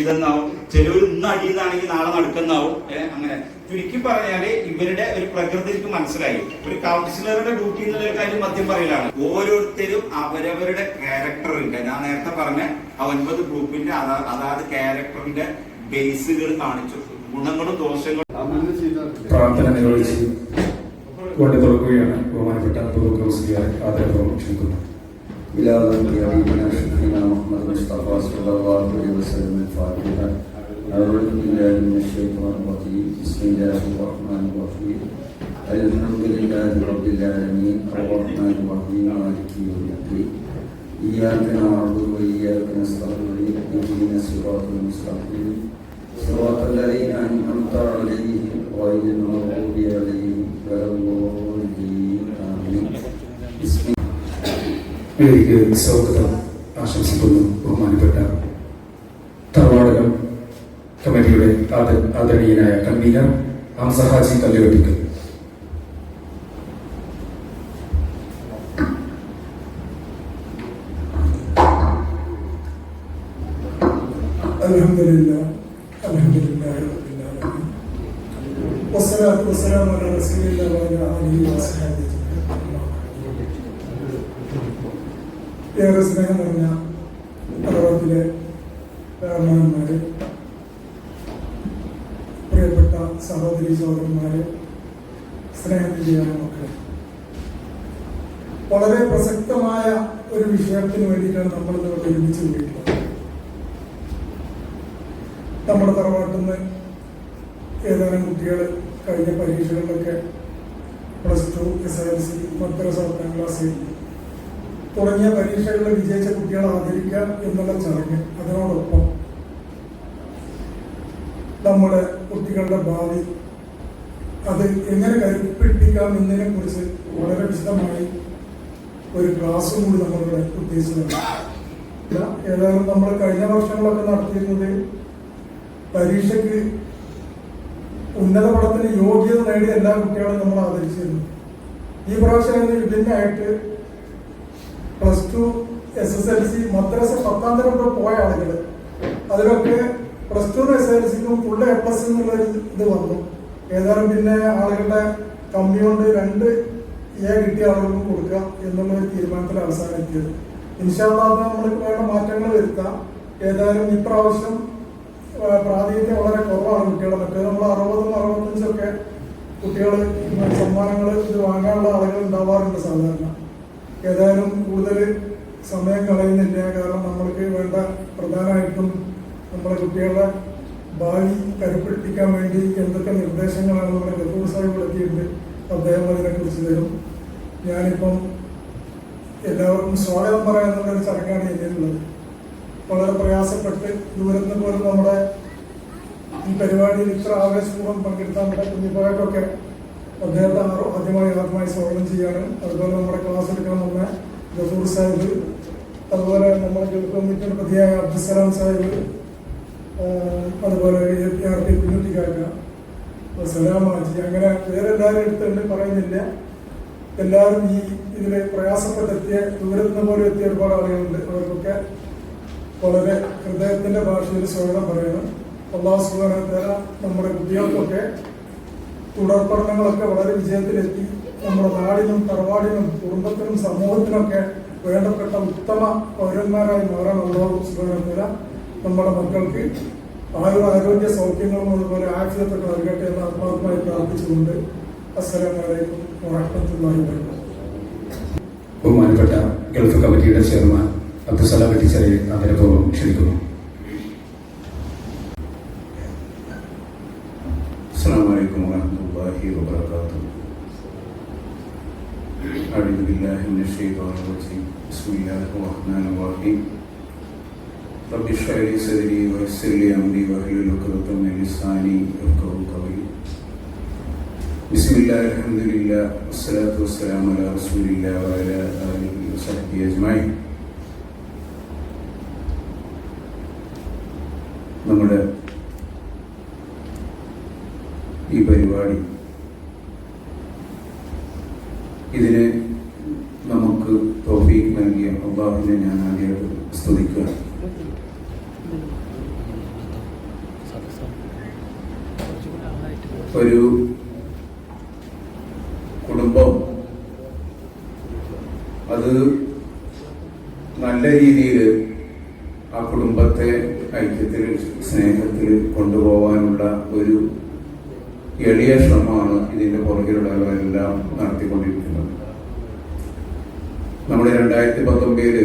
ചെയ്തെന്നാവും, ചിലവർ ഇന്ന് അടിയുന്നതാണെങ്കിൽ നാളെ നടക്കുന്നാവും. അങ്ങനെ ചുരുക്കി പറഞ്ഞാല് ഇവരുടെ ഒരു പ്രകൃതി എനിക്ക് മനസ്സിലായി. ഒരു കൗൺസിലറുടെ ഡ്യൂട്ടി എന്നുള്ള കാര്യം മദ്യം പറയലാണ്. ഓരോരുത്തരും അവരവരുടെ ക്യാരക്ടറിന്റെ, ഞാൻ നേരത്തെ പറഞ്ഞ ആ 9 ഗ്രൂപ്പിന്റെ അതാത് ക്യാരക്ടറിന്റെ ബേസുകൾ കാണിച്ചു, ഗുണങ്ങളും ദോഷങ്ങളും പ്രാർത്ഥന നിർവഹിച്ച് കൊണ്ട് തുറക്കുകയാണ്. ബഹുമാനപ്പെട്ട ആദരപൂർവ്വം ക്ഷണിക്കുന്നു. أعوذ بالله من الشيطان الرجيم بسم الله الرحمن الرحيم الحمد لله رب العالمين الرحمن الرحيم مالك يوم الدين إياك نعبد وإياك نستعين اهدنا الصراط المستقيم صراط الذين أنعمت عليهم غير المغضوب عليهم ولا الضالين آمين. എനിക്ക് സ്വാഗതം ആശംസിക്കുന്നു. ബഹുമാനപ്പെട്ട തറവാടകം കമ്മിറ്റിയുടെ ആദരണീയനായ കൺവീനർ ഹംസ ഹാജി കല്ലുവെട്ടിക്കൽ. അൽഹംദുലില്ലാഹ് അൽഹംദുലില്ലാഹി റബ്ബിൽ ആലമീൻ വസ്സലാത്തു വസ്സലാമു അലാ റസൂലില്ലാഹി വഅലാ ആലിഹി വസഹ്ബിഹി ഏറെ സ്നേഹം നിറഞ്ഞ തറവാട്ടിലെ കാരണവന്മാര്, പ്രിയപ്പെട്ട സഹോദരി സഹോദരന്മാര്, സ്നേഹത്തിൻ്റെയായ മക്കളെ, വളരെ പ്രസക്തമായ ഒരു വിഷയത്തിന് വേണ്ടിയിട്ടാണ് നമ്മൾ ഇവിടെ ഒരുമിച്ച് കൂടിയിട്ടുള്ളത്. നമ്മുടെ തറവാട്ടിൽ നിന്ന് ഏതാനും കുട്ടികൾ കഴിഞ്ഞ പരീക്ഷകളിലൊക്കെ +2, SSLC, മദ്രസ 10ാം ക്ലാസ് തുടങ്ങിയ പരീക്ഷകളിൽ വിജയിച്ച കുട്ടികളെ ആദരിക്കുക എന്നുള്ള ചടങ്ങ്, അതിനോടൊപ്പം നമ്മുടെ കുട്ടികളുടെ ഭാവി അത് എങ്ങനെ കരുപ്പിടിപ്പിക്കാം എന്നതിനെ കുറിച്ച് വളരെ വിശദമായി ഒരു ക്ലാസ്സും കൂടി നമ്മളിവിടെ ഉദ്ദേശിച്ചതാണ്. ഏതായാലും നമ്മൾ കഴിഞ്ഞ വർഷങ്ങളൊക്കെ നടത്തിയിരുന്നത് പരീക്ഷയ്ക്ക് ഉന്നത പഠനത്തിന് യോഗ്യത നേടിയ എല്ലാ കുട്ടികളും നമ്മൾ ആദരിച്ചിരുന്നു. ഈ പ്രാവശ്യം വിഭിന്നമായിട്ട് +2, SSLC, മദ്രസ 10ാം തരം പോയ ആളുകൾ, അതിലൊക്കെ +2 SSLCക്കും ഫുൾ A+ എന്നുള്ളൊരു ഇത് വന്നു. ഏതായാലും പിന്നെ ആളുകളുടെ കമ്മി കൊണ്ട് 2 A കിട്ടിയ ആളുകൾക്കും കൊടുക്കുക എന്നുള്ളൊരു തീരുമാനത്തിൽ അവസാനം എത്തിയത്. ഇൻഷാ അല്ലാഹ് നമ്മൾക്ക് വേണ്ട മാറ്റങ്ങൾ വരുത്താം. ഏതായാലും ഇപ്രാവശ്യം പ്രാതിനിധ്യം വളരെ കുറവാണ് കുട്ടികളെ. മറ്റേ നമ്മൾ 60ഉം 65ഉം ഒക്കെ കുട്ടികൾ സമ്മാനങ്ങൾ ഇത് വാങ്ങാനുള്ള ആളുകൾ ഉണ്ടാവാറുണ്ട് സാധാരണ. ഏതായാലും കൂടുതൽ സമയം കളയുന്നില്ല. കാരണം നമ്മൾക്ക് വേണ്ട പ്രധാനമായിട്ടും നമ്മുടെ കുട്ടികളുടെ ഭാവി കരുപ്പിടിപ്പിക്കാൻ വേണ്ടി എന്തൊക്കെ നിർദ്ദേശങ്ങളാണ് നമ്മുടെ ഗഫൂർ സാഹിബ് എത്തിയിട്ടുണ്ട്, അദ്ദേഹം അതിനെക്കുറിച്ച് തരും. ഞാനിപ്പം എല്ലാവർക്കും സ്വാഗതം പറയാനുള്ളൊരു ചടങ്ങാണ് ഇതിലുള്ളത്. വളരെ പ്രയാസപ്പെട്ട് ദൂരത്ത് പോലും നമ്മുടെ ഈ പരിപാടിയിൽ ഇത്ര ആവേശപൂർവ്വം പങ്കെടുത്ത നമ്മുടെ കുഞ്ഞിപ്പോയൊക്കെ അദ്ദേഹത്തെ ആദ്യമായി സ്വാഗതം ചെയ്യാണ്. അതുപോലെ നമ്മുടെ ക്ലാസ് എടുക്കാൻ വന്ന ഗഫൂർ സാഹിബ്, അതുപോലെ നമ്മുടെ ഗൾഫ് കമ്മിറ്റിയുടെ പ്രതിയായ അബ്ദുസലാം സാഹിബ്, അതുപോലെ APRP കുഞ്ഞുട്ടിക്കാക്ക, സലാം ഹാജി, അങ്ങനെ വേറെല്ലാവരും എടുത്തുകൊണ്ട് പറയുന്നില്ല. എല്ലാവരും ഈ ഇതിൽ പ്രയാസപ്പെട്ടെത്തിയ ദൂരത്തുനിന്ന് പോലും എത്തിയ ഒരുപാട് ആളുകളുണ്ട്. അവർക്കൊക്കെ വളരെ ഹൃദയത്തിന്റെ ഭാഷയിൽ സ്വാഗതം പറയണം. അല്ലാഹു സുബ്ഹാനഹു വ തആല നമ്മുടെ കുട്ടികൾക്കൊക്കെ തുടർ പഠനങ്ങളൊക്കെ വളരെ വിജയത്തിലെത്തി നമ്മുടെ നാടിനും തറവാടിനും കുടുംബത്തിനും സമൂഹത്തിനൊക്കെ വേണ്ടപ്പെട്ട ഉത്തമ പൗരന്മാരായി മാറാൻ അല്ലാഹു സുബ്ഹാനഹു വ തആല നമ്മുടെ മക്കൾക്ക് ആരോഗ്യ സൗഖ്യങ്ങളും അതുപോലെ ആഫിയത്തൊക്കെ നൽകട്ടെ എന്ന് ആത്മാർത്ഥമായി പ്രാർത്ഥിച്ചുകൊണ്ട് അസ്സലാമു അലൈക്കും വറഹ്മത്തുള്ളാഹി വബറകാതുഹു. ബഹുമാനപ്പെട്ട ഗൾഫ് കമ്മിറ്റിയുടെ ചെയർമാൻ അബ്ദുസലാം ടീച്ചറെ ആദരപൂർവ്വം ക്ഷണിക്കുന്നു. السلام عليكم ورحمة الله وبركاته. أعوذ بالله من الشيطان الرجيم بسم الله الرحمن الرحيم رب اشرح لي صدري ويسر لي أمري واحلل عقدة من لساني يفقهوا قولي. بسم الله الحمد لله والصلاة والسلام على رسول الله وعلى آله وصحبه أجمعين. നമ്മുടെ ഈ പരിപാടി ഇതിന് നമുക്ക് തൗഫീഖ് നൽകിയ അല്ലാഹുവിനെ ഞാൻ ആദ്യമായിട്ട് സ്തുതിക്കുക. ഒരു കുടുംബം അത് നല്ല രീതിയിൽ ആ കുടുംബത്തെ ഐക്യത്തിൽ സ്നേഹത്തിൽ കൊണ്ടുപോകാനുള്ള ഒരു എളിയ ശ്രമമാണ് ഇതിന്റെ പുറകിലുള്ളവരെല്ലാം നടത്തിക്കൊണ്ടിരിക്കുന്നത്. നമ്മുടെ 2019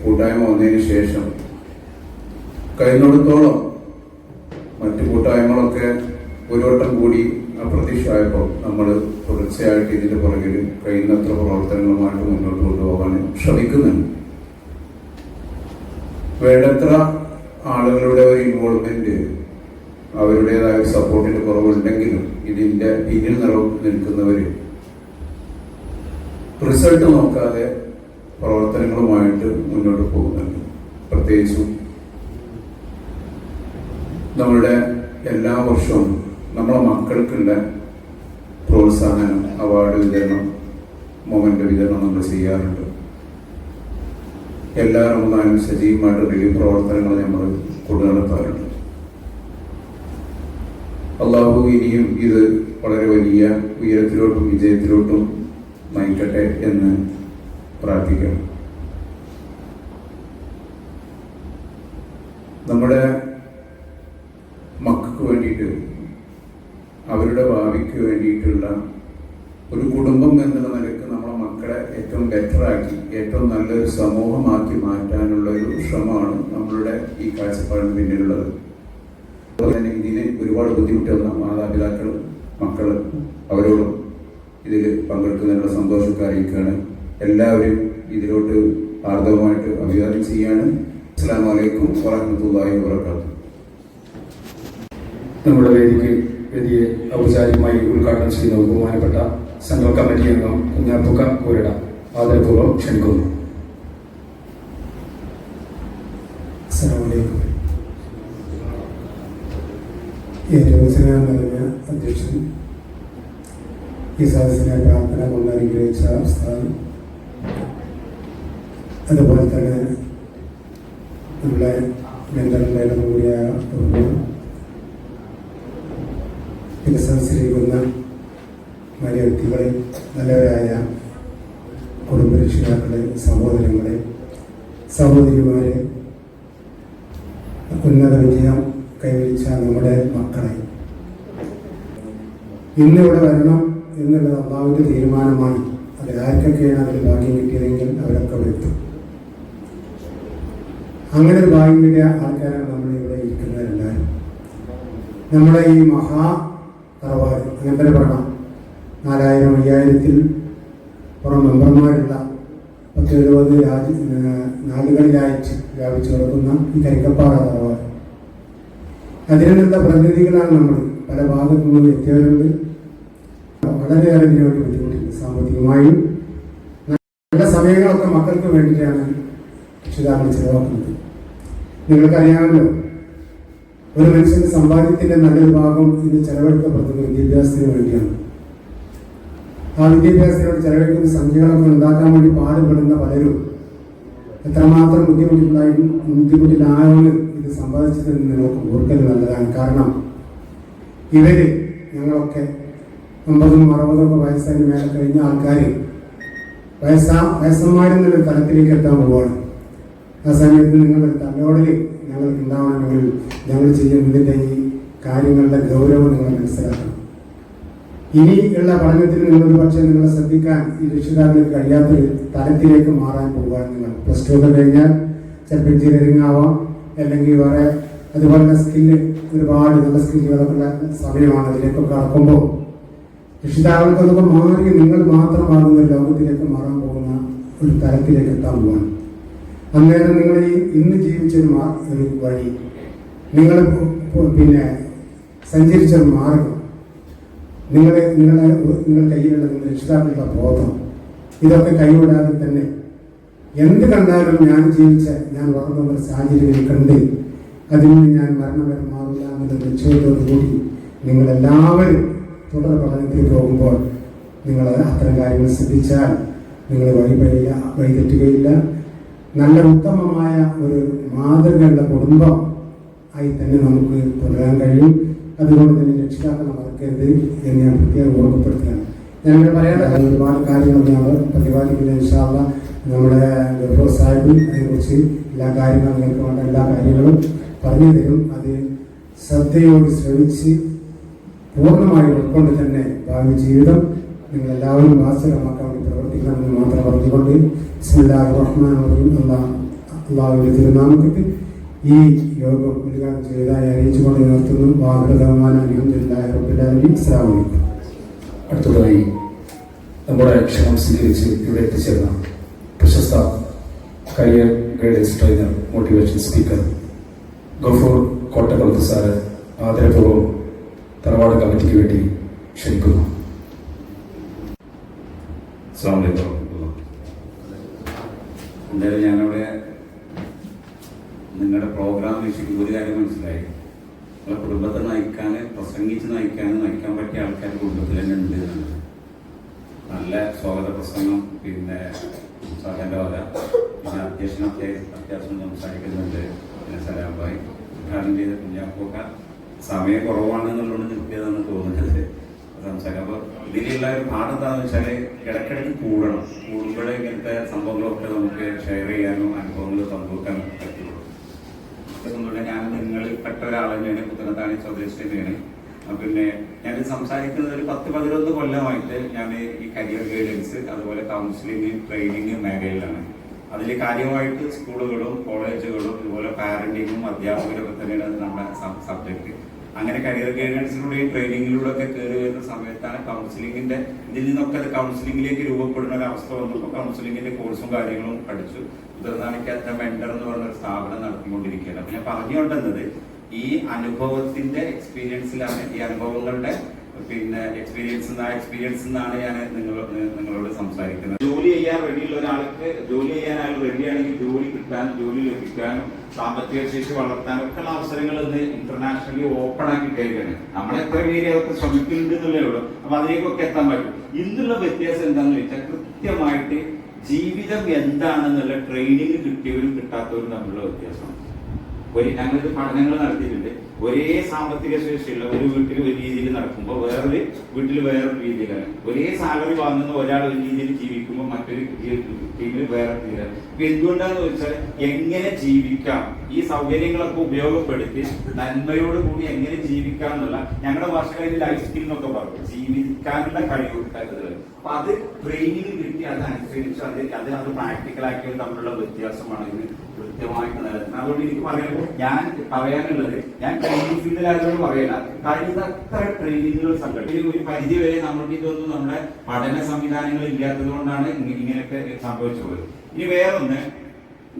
കൂട്ടായ്മ വന്നതിന് ശേഷം കഴിയുന്നിടത്തോളം മറ്റു കൂട്ടായ്മകളൊക്കെ ഒരു വട്ടം കൂടി അപ്രത്യക്ഷമായപ്പോൾ നമ്മൾ തുടർച്ചയായിട്ട് ഇതിന്റെ പുറകിൽ കഴിയുന്നത്ര പ്രവർത്തനങ്ങളുമായിട്ട് മുന്നോട്ട് കൊണ്ടുപോകാൻ ശ്രമിക്കുന്നുണ്ട്. വേണ്ടത്ര ആളുകളുടെ ഒരു ഇൻവോൾവ്മെന്റ്, അവരുടേതായ സപ്പോർട്ടിന്റെ കുറവുണ്ടെങ്കിലും ഇതിന്റെ പിന്നിൽ നിൽക്കുന്നവര് റിസൾട്ട് നോക്കാതെ പ്രവർത്തനങ്ങളുമായിട്ട് മുന്നോട്ട് പോകുന്നുണ്ട്. പ്രത്യേകിച്ചും നമ്മളുടെ എല്ലാ വർഷവും നമ്മളെ മക്കൾക്കുള്ള പ്രോത്സാഹനം, അവാർഡ് വിതരണം, മൊമെന്റ് വിതരണം നമ്മൾ ചെയ്യാറുണ്ട്. എല്ലാ റമദാനും സജീവമായിട്ട് റിലീഫ് പ്രവർത്തനങ്ങൾ നമ്മൾ കൊണ്ടുനടത്താറുണ്ട്. അള്ളാഹു ഇനിയും ഇത് വളരെ വലിയ ഉയരത്തിലോട്ടും വിജയത്തിലോട്ടും നയിക്കട്ടെ എന്ന് പ്രാർത്ഥിക്കണം. നമ്മുടെ മക്കൾക്ക് വേണ്ടിയിട്ട്, അവരുടെ ഭാവിക്ക് വേണ്ടിയിട്ടുള്ള ഒരു കുടുംബം എന്നുള്ള നിലക്ക് നമ്മളെ മക്കളെ ഏറ്റവും ബെറ്ററാക്കി, ഏറ്റവും നല്ലൊരു സമൂഹമാക്കി മാറ്റാനുള്ള ഒരു ശ്രമമാണ് നമ്മളുടെ ഈ കാഴ്ചപ്പാടിന് പിന്നിലുള്ളത്. അതുപോലെ തന്നെ ഇതിന് ഒരുപാട് ബുദ്ധിമുട്ട് വന്ന മാതാപിതാക്കൾ, മക്കൾ, അവരോടും ഇതിൽ പങ്കെടുക്കുന്നതിനുള്ള സന്തോഷമൊക്കെ അറിയിക്കുകയാണ്. എല്ലാവരും ഇതിലോട്ട് ആർദ്രമായിട്ട് അഭിവാദ്യം ചെയ്യാണ്. അസ്സലാമു അലൈക്കും വറഹ്മത്തുള്ളാഹി വബറകാതുഹു. നമ്മുടെ വേദിയെ ഔപചാരികമായി ഉദ്ഘാടനം ചെയ്യുന്ന ബഹുമാനപ്പെട്ട സംഘം കമ്മിറ്റി അംഗം കുഞ്ഞാപ്പുക്ക കൂരട ആദരപൂർവ്വം ക്ഷണിക്കുന്നു. ഏറ്റവും സ്നേഹം നിറഞ്ഞ അധ്യക്ഷൻ, ഈ സദസ്സിനെ പ്രാർത്ഥന കൊണ്ട് അനുഗ്രഹിച്ച സ്ഥാനം, അതുപോലെ തന്നെ നമ്മുടെ മെന്ററിൻ്റെ കൂടിയായ പിന്നെ സദസ്സിലിരിക്കുന്ന വലിയ വ്യക്തികളെ, നല്ലവരായ കുടുംബരക്ഷിതാക്കളെ, സഹോദരങ്ങളെ, സഹോദരിമാരെ, ഉന്നത വിജയം കൈവരിച്ച നമ്മുടെ മക്കളെ, ഇന്നിവിടെ വരണം എന്നുള്ളത് അള്ളാഹുവിന്റെ തീരുമാനമാണ്. അതിൽ ആർക്കൊക്കെയാണ് അതിൽ ഭാഗ്യം കിട്ടിയതെങ്കിൽ അവരൊക്കെ അവിടെ എത്തും. അങ്ങനെ ഒരു ഭാഗ്യം കിട്ടിയ ആൾക്കാരാണ് നമ്മൾ ഇവിടെ ഇരിക്കുന്നവരെല്ലാവരും. നമ്മുടെ ഈ മഹാ തറവാട് അങ്ങനെ തന്നെ പറയണം, 4000-5000 പുറം മെമ്പർമാരുള്ള 10-70 നാടുകളിലായിട്ട് വ്യാപിച്ചു കിടക്കുന്ന ഈ കരിക്കപ്പാറ തറവാട്, അതിനുള്ള പ്രതിനിധികളാണ് നമ്മൾ. പല ഭാഗത്തു നിന്നും എത്തിയവരുണ്ട്. വളരെയേറെ ഇതിനുവേണ്ടി ബുദ്ധിമുട്ടുണ്ട് സാമ്പത്തികമായും. നല്ല സമയങ്ങളൊക്കെ മക്കൾക്ക് വേണ്ടിയിട്ടാണ് രക്ഷിതാക്കൾ ചെലവാക്കുന്നത്. നിങ്ങൾക്കറിയാമല്ലോ, ഒരു മനുഷ്യന്റെ സമ്പാദ്യത്തിന്റെ നല്ലൊരു ഭാഗം ഇന്ന് ചെലവഴിക്കപ്പെടുന്നത് വിദ്യാഭ്യാസത്തിന് വേണ്ടിയാണ്. ആ വിദ്യാഭ്യാസത്തിനോട് ചെലവഴിക്കുന്ന സംഖ്യകളൊക്കെ ഉണ്ടാക്കാൻ വേണ്ടി പാടുപെടുന്ന പലരും എത്രമാത്രം ബുദ്ധിമുട്ടിലാണെന്ന് ഇത് സമ്പാദിച്ചതെന്ന് നിങ്ങൾക്ക് ഓർക്കൽ നല്ലതാണ്. കാരണം ഇവര് ഞങ്ങളൊക്കെ 50-60 വയസ്സിന് മേലെ കഴിഞ്ഞ ആൾക്കാർ വയസ്സന്മാരെന്നൊരു തലത്തിലേക്ക് എത്താൻ പോവുകയാണ്. ആ സമയത്ത് നിങ്ങളുടെ തലോടൽ ഞങ്ങൾക്ക് ഉണ്ടാവണമെങ്കിൽ ഞങ്ങൾ ചെയ്യുന്നതിൻ്റെ ഈ കാര്യങ്ങളുടെ ഗൗരവം നിങ്ങൾ മനസ്സിലാക്കണം. ഇനിയുള്ള പഠനത്തിൽ നിങ്ങൾ പക്ഷേ നിങ്ങളെ ശ്രദ്ധിക്കാൻ ഈ രക്ഷിതാക്കൾക്ക് കഴിയാത്തൊരു തലത്തിലേക്ക് മാറാൻ പോവുകയാണ്. നിങ്ങൾ +2 ഒക്കെ കഴിഞ്ഞാൽ ചിലപ്പോൾ എഞ്ചിനീയറിംഗ് ആവാം, അല്ലെങ്കിൽ വേറെ അതുപോലെ സ്കില്ല്, ഒരുപാട് നല്ല സ്കില്ലുകളൊക്കെ ഉള്ള സമയമാണ്. അതിലേക്കൊക്കെ കടക്കുമ്പോൾ രക്ഷിതാക്കൾക്കൊക്കെ മാറി നിങ്ങൾ മാത്രമാകുന്ന ഒരു ലോകത്തിലേക്ക് മാറാൻ പോകുന്ന ഒരു തലത്തിലേക്ക് എത്താൻ പോവാണ്. അന്നേരം നിങ്ങൾ ഈ ഇന്ന് ജീവിച്ചൊരു വഴി, നിങ്ങൾ പിന്നെ സഞ്ചരിച്ചൊരു മാർഗം, നിങ്ങൾ കയ്യിലുള്ള നിങ്ങളുടെ രക്ഷിതാക്കളുടെ ബോധം, ഇതൊക്കെ കൈവിടാതെ തന്നെ എന്ത് കണ്ടാലും ഞാൻ വളർന്ന ഒരു സാഹചര്യം കണ്ട് അതിൽ നിന്ന് ഞാൻ മരണപരമാവില്ല എന്നുള്ള ലക്ഷ്യത്തോടു കൂടി നിങ്ങളെല്ലാവരും തുടർ പഠനത്തിൽ പോകുമ്പോൾ നിങ്ങൾ അത്തരം കാര്യങ്ങൾ ശ്രദ്ധിച്ചാൽ നിങ്ങൾ വഴിതെറ്റുകയില്ല. നല്ല ഉത്തമമായ ഒരു മാതൃകയുള്ള കുടുംബം ആയി തന്നെ നമുക്ക് തുടരാൻ കഴിയും. അതുകൊണ്ട് തന്നെ രക്ഷിതാക്കൾ മറക്കരുത് എന്ന് ഞാൻ പ്രത്യേകം ഓർമ്മപ്പെടുത്തുകയാണ്. ഞാനിവിടെ പറയാനുള്ള ഒരുപാട് കാര്യങ്ങൾ നമ്മൾ പ്രതിപാദിക്കുന്ന ഇൻഷാ അല്ലാഹ് നമ്മുടെ ഗഫൂർ സാഹിബ് അതിനെക്കുറിച്ച് എല്ലാ കാര്യങ്ങളും നിങ്ങൾക്ക് വേണ്ട എല്ലാ കാര്യങ്ങളും പറഞ്ഞു തരും. അത് ശ്രദ്ധയോട് ശ്രമിച്ച് പൂർണ്ണമായി ഉൾക്കൊണ്ട് തന്നെ ഭാവി ജീവിതം നിങ്ങളെല്ലാവരും വാസകമാക്കാൻ വേണ്ടി പ്രവർത്തിക്കണമെന്ന് മാത്രം പറഞ്ഞുകൊണ്ട് ബിസ്മില്ലാഹിർ റഹ്മാനിർ റഹീം അള്ളാഹുവിന്റെ തിരുനാമത്തിൽ ഈ യോഗം ഉദ്ഘാടനം ചെയ്തതായി അറിയിച്ചുകൊണ്ട് നിർത്തുന്നു. അൽഹംദുലില്ലാഹി റബ്ബിൽ ആലമീൻ. അസ്സലാമു അലൈക്കും. അടുത്തതായി നമ്മുടെ ക്ഷണം സ്വീകരിച്ച് ഇവിടെ എത്തിച്ചേർന്ന പ്രശസ്ത career guidance trainer motivation speaker Gafoor Kottakkulath sir ആദരപൂർവ്വം തറവാട് കമ്മിറ്റിക്ക് വേണ്ടി ക്ഷണിക്കുന്നു. അസ്സലാമു അലൈക്കും. എന്തായാലും ഞാനവിടെ നിങ്ങളുടെ പ്രോഗ്രാം വീക്ഷിക്കുമ്പോൾ ഒരു കാര്യം മനസ്സിലായി. നിങ്ങളുടെ കുടുംബത്തെ നയിക്കാൻ, പ്രസംഗിച്ച് നയിക്കാൻ പറ്റിയ ആൾക്കാർ കുടുംബത്തിൽ തന്നെ ഉണ്ട് എന്നുള്ളത്. നല്ല സ്വാഗത പ്രസംഗം, പിന്നെ സാറിൻ്റെ വക, പിന്നെ അത്യാവശ്യം സംസാരിക്കുന്നുണ്ട്. പിന്നെ സലാംബായി ഉദ്ഘാടനം ചെയ്ത കുഞ്ഞാപ്പൊക്കെ സമയം കുറവാണെന്നുള്ളതുകൊണ്ട് നിർത്തിയതെന്ന് തോന്നുന്നത് സംസാരം. അപ്പോൾ ഇതിലുള്ള ഒരു പാഠം എന്താണെന്ന് വെച്ചാൽ ഇടയ്ക്കിടയ്ക്ക് കൂടുമ്പോഴേ ഇങ്ങനത്തെ സംഭവങ്ങളൊക്കെ നമുക്ക് ഷെയർ ചെയ്യാനും അനുഭവങ്ങൾ പങ്കുവെക്കാനും പറ്റുള്ളൂ. അതുകൊണ്ടുതന്നെ ഞാൻ നിങ്ങളിൽ പെട്ട ഒരാൾ തന്നെയാണ്, പുത്തനത്താണി സ്വദേശി തന്നെയാണ്. പിന്നെ ഞാൻ സംസാരിക്കുന്നത് ഒരു 10-11 കൊല്ലമായിട്ട് ഞാൻ ഈ കരിയർ ഗൈഡൻസ് അതുപോലെ കൗൺസിലിംഗ് ട്രെയിനിങ് മേഖലയിലാണ്. അതിൽ കാര്യമായിട്ട് സ്കൂളുകളും കോളേജുകളും ഇതുപോലെ പാരന്റിങ്ങും അധ്യാപകരൊക്കെ തന്നെയാണ് നമ്മുടെ സബ്ജക്റ്റ്. അങ്ങനെ കരിയർ ഗൈഡൻസിലൂടെയും ട്രെയിനിങ്ങിലൂടെ ഒക്കെ കയറി വരുന്ന സമയത്താണ് കൗൺസിലിംഗിന്റെ ഇതിൽ നിന്നൊക്കെ കൗൺസിലിംഗിലേക്ക് രൂപപ്പെടുന്ന ഒരു അവസ്ഥ വന്നപ്പോൾ കൗൺസിലിംഗിന്റെ കോഴ്സും കാര്യങ്ങളും പഠിച്ചു. ഉദർനാണിക്കത്തെ മെന്റർ എന്ന് പറഞ്ഞ ഒരു സ്ഥാപനം നടത്തിക്കൊണ്ടിരിക്കുകയാണ്. അപ്പൊ ഞാൻ പറഞ്ഞുകൊണ്ടുവന്നത് ഈ അനുഭവത്തിന്റെ എക്സ്പീരിയൻസിലാണ്, ഈ അനുഭവങ്ങളുടെ പിന്നെ എക്സ്പീരിയൻസ് എന്നാണ് ഞാൻ നിങ്ങളോട് സംസാരിക്കുന്നത്. ജോലി ചെയ്യാൻ റെഡിയുള്ള ഒരാൾക്ക് ജോലി ചെയ്യാൻ അയാൾ റെഡിയാണെങ്കിൽ ജോലി കിട്ടാനും ജോലി ലഭിക്കാനും സാമ്പത്തിക ശേഷി വളർത്താനും ഒക്കെ ഉള്ള അവസരങ്ങൾ ഇന്ന് ഇന്റർനാഷണലി ഓപ്പൺ ആക്കിയിട്ടേക്കാണ്. നമ്മളെത്ര പേര് അതൊക്കെ ശ്രമിക്കുന്നുണ്ട് എന്നുള്ളേ ഉള്ളൂ. അപ്പൊ അതിലേക്കൊക്കെ എത്താൻ പറ്റും. ഇന്നുള്ള വ്യത്യാസം എന്താണെന്ന് വെച്ചാൽ കൃത്യമായിട്ട് ജീവിതം എന്താണെന്നുള്ള ട്രെയിനിങ് കിട്ടിയവരും കിട്ടാത്തവരും തമ്മിലുള്ള വ്യത്യാസമാണ്. ഞങ്ങളിത് പഠനങ്ങൾ നടത്തിയിട്ടുണ്ട്. ഒരേ സാമ്പത്തിക ശേഷിയുള്ള ഒരു വീട്ടിൽ ഒരു രീതിയിൽ നടക്കുമ്പോൾ വേറൊരു വീട്ടിൽ വേറൊരു രീതിയിലാണ്. ഒരേ സാലറി വാങ്ങുന്ന ഒരാൾ ഒരു രീതിയിൽ ജീവിക്കുമ്പോൾ മറ്റൊരു ടീമിൽ വേറെ രീതിയിലാണ്. അപ്പൊ എന്തുകൊണ്ടാന്ന് വെച്ചാൽ എങ്ങനെ ജീവിക്കാം, ഈ സൗകര്യങ്ങളൊക്കെ ഉപയോഗപ്പെടുത്തി നന്മയോട് കൂടി എങ്ങനെ ജീവിക്കാം എന്നുള്ള ഞങ്ങളുടെ ഭാഷകളിൽ ലൈഫ് സ്കിൽ എന്നൊക്കെ പറഞ്ഞു, ജീവിക്കാനുള്ള കഴിവ്. അപ്പൊ അത് ട്രെയിനിങ് കിട്ടി അതനുസരിച്ച് അത് പ്രാക്ടിക്കലാക്കിയത് തമ്മിലുള്ള വ്യത്യാസമാണ് ഇത് കൃത്യമായിട്ട് നിലനിൽക്കുന്നത്. അതുകൊണ്ട് എനിക്ക് പറയാനുള്ളത് ഞാൻ ട്രെയിനിങ് ഫീൽഡിലായതുകൊണ്ട് പറയല, കഴിയുന്നത്ര ട്രെയിനിങ്ങുകൾ സംഘടിപ്പിക്കും. ഒരു പരിധി വരെ നമുക്ക് ഇതൊന്നും നമ്മുടെ പഠന സംവിധാനങ്ങൾ ഇല്ലാത്തത് കൊണ്ടാണ് ഇങ്ങനെയൊക്കെ സംഭവിച്ചു പോയത്. ഇനി വേറൊന്ന്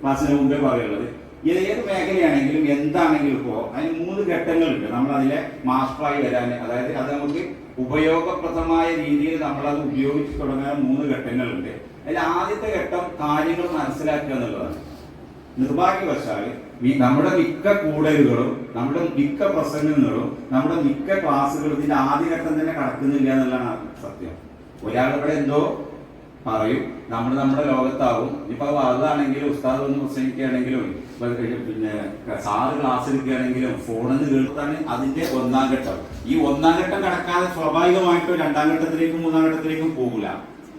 ക്ലാസ്സിന് മുമ്പേ പറയുള്ളത്, ഏത് മേഖലയാണെങ്കിലും എന്താണെങ്കിലും ഇപ്പോ അതിന് 3 ഘട്ടങ്ങളുണ്ട്. നമ്മൾ അതിലെ മാസ്റ്ററായി വരാൻ, അതായത് അത് നമുക്ക് ഉപയോഗപ്രദമായ രീതിയിൽ നമ്മളത് ഉപയോഗിച്ച് തുടങ്ങാൻ 3 ഘട്ടങ്ങളുണ്ട്. അതിൽ ആദ്യത്തെ ഘട്ടം കാര്യങ്ങൾ മനസ്സിലാക്കുക എന്നുള്ളതാണ്. നിർഭാഗ്യവശാൽ നമ്മുടെ മിക്ക കൂടലുകളും നമ്മുടെ മിക്ക പ്രസംഗങ്ങളും നമ്മുടെ മിക്ക ക്ലാസ്സുകളും ഇതിന്റെ ആദ്യഘട്ടം തന്നെ കടക്കുന്നില്ല എന്നുള്ളതാണ് സത്യം. ഒരാളിവിടെ എന്തോ പറയും, നമ്മുടെ ലോകത്താവും. ഇപ്പൊ അതാണെങ്കിലും ഉസ്താദ് ഒന്ന് പ്രസംഗിക്കുകയാണെങ്കിലും പിന്നെ സാറ് ക്ലാസ് എടുക്കുകയാണെങ്കിലും ഫോണിൽ കേൾക്കാൻ അതിന്റെ 1ാം ഘട്ടം. ഈ 1ാം ഘട്ടം കടക്കാതെ സ്വാഭാവികമായിട്ടും 2ാം ഘട്ടത്തിലേക്കും 3ാം ഘട്ടത്തിലേക്കും പോകില്ല.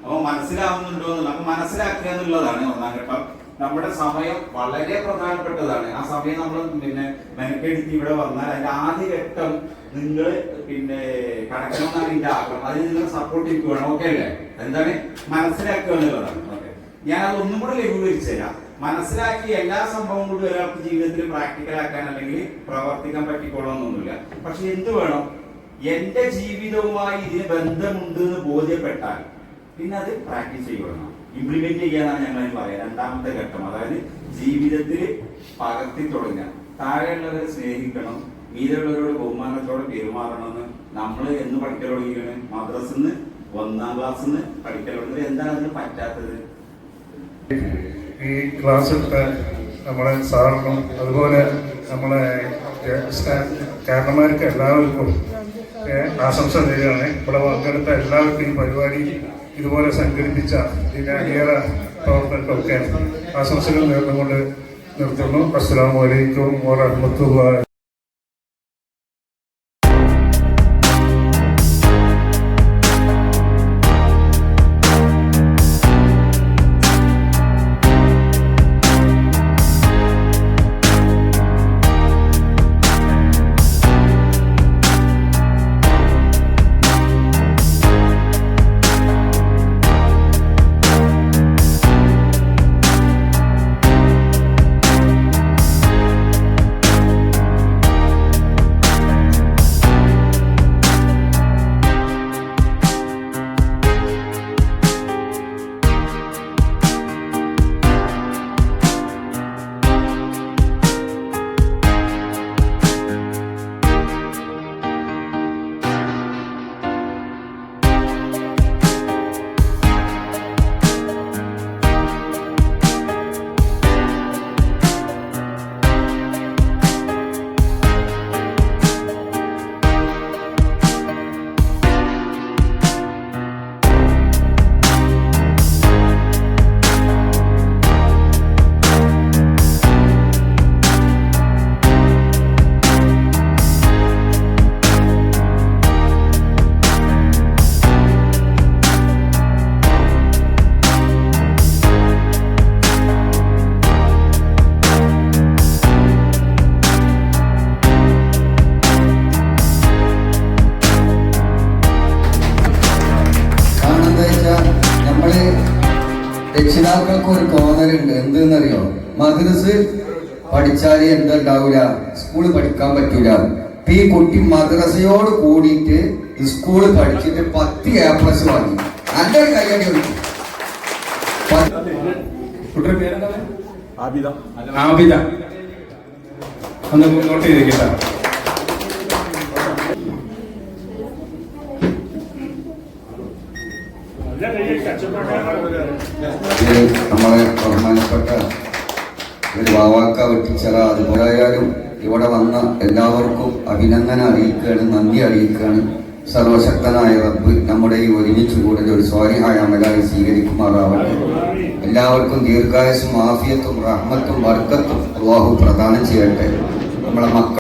അപ്പൊ മനസ്സിലാവുന്നുണ്ടോ എന്നുള്ള, അപ്പൊ മനസ്സിലാക്കുക എന്നുള്ളതാണ് 1ാം ഘട്ടം. നമ്മുടെ സമയം വളരെ പ്രധാനപ്പെട്ടതാണ്. ആ സമയം നമ്മൾ പിന്നെ മെനക്കെടുത്ത് ഇവിടെ വന്നാൽ അതിന്റെ ആദ്യ ഘട്ടം നിങ്ങൾ പിന്നെ കടക്കണമെന്നാണ് ഇതിന്റെ ആഗ്രഹം. അതിന് നിങ്ങൾ സപ്പോർട്ട് ചെയ്യുകയാണ്. ഓക്കെ അല്ലേ? എന്താണ് മനസ്സിലാക്കുക എന്നുള്ളതാണ്. ഓക്കെ, ഞാൻ അതൊന്നും കൂടെ ലഘൂകരിച്ചു തരാം. മനസ്സിലാക്കി എല്ലാ സംഭവം കൂടി ഒരാൾക്ക് ജീവിതത്തിൽ പ്രാക്ടിക്കലാക്കാൻ അല്ലെങ്കിൽ പ്രവർത്തിക്കാൻ പറ്റിക്കോളണമെന്നൊന്നുമില്ല. പക്ഷെ എന്ത് വേണം, എന്റെ ജീവിതവുമായി ഇതിന് ബന്ധമുണ്ട് എന്ന് ബോധ്യപ്പെട്ടാൽ പിന്നെ അത് പ്രാക്ടീസ് ചെയ്യണം, ഇംപ്ലിമെന്റ് ചെയ്യാനാണ് ഞങ്ങൾ പറയാം. 2ാമത്തെ ഘട്ടം, അതായത് ജീവിതത്തിൽ പകർത്തി തുടങ്ങുക. താഴെയുള്ളവരെ സ്നേഹിക്കണം, മീതെയുള്ളവരോട് ബഹുമാനത്തോടെ പെരുമാറണമെന്ന് നമ്മൾ എന്ന് പഠിക്കൽ തുടങ്ങിയാണ്. മദ്രസിന്ന് 1ാം ക്ലാസ്സിന്ന് പഠിക്കൽ തുടങ്ങുന്നത്. എന്താണ് അതിന് പറ്റാത്തത്? ഈ ക്ലാസ് എടുത്ത നമ്മളെ സാറിനും അതുപോലെ നമ്മളെ കാരണന്മാർക്ക് എല്ലാവർക്കും ആശംസ നേരുകയാണ്. ഇവിടെ പങ്കെടുത്ത എല്ലാവർക്കും ഈ പരിപാടി ഇതുപോലെ സംഘടിപ്പിച്ച ഇതിന്റെ അണിയറ പ്രവർത്തകർക്കൊക്കെ ആശംസകൾ നേർന്നുകൊണ്ട് നിർത്തുന്നു. അസ്സലാമു അലൈക്കും വറഹ്മത്തുള്ളാഹി. രക്ഷിതാക്കൾക്ക് ഒരു തോന്നലുണ്ട്. എന്തെന്നറിയോ? മദ്രസ് പഠിച്ചാൽ എന്തുണ്ടാവൂല, സ്കൂള് പഠിക്കാൻ പറ്റൂല. ഈ കുട്ടി മദ്രസയോട് കൂടിയിട്ട് സ്കൂള് പഠിച്ചിട്ട് 10 A+ വാങ്ങി. നല്ലൊരു കയ്യടി കൊടുക്കും. കുട്ടിയുടെ പേരെന്താണ്? ആബിദ. ഒന്ന് നോട്ട് ചെയ്തേക്കട്ടാ. നമ്മളെ ബഹുമാനപ്പെട്ട ഒരു വാവാക്ക വെട്ടിച്ചറ, അതുപോലായാലും ഇവിടെ വന്ന എല്ലാവർക്കും അഭിനന്ദനം അറിയിക്കുകയാണ്, നന്ദി അറിയിക്കുകയാണ്. സർവശക്തനായ റബ്ബ് നമ്മുടെ ഈ ഒരുമിച്ച് കൂടൽ ഒരു സ്വാലിഹായ അമലായി സ്വീകരിക്കുമാറാവട്ടെ. എല്ലാവർക്കും ദീർഘായുസ്സും ആഫിയത്തും റഹ്മത്തും ബർക്കത്തും അല്ലാഹു പ്രദാനം ചെയ്യട്ടെ. നമ്മളെ മക്കൾ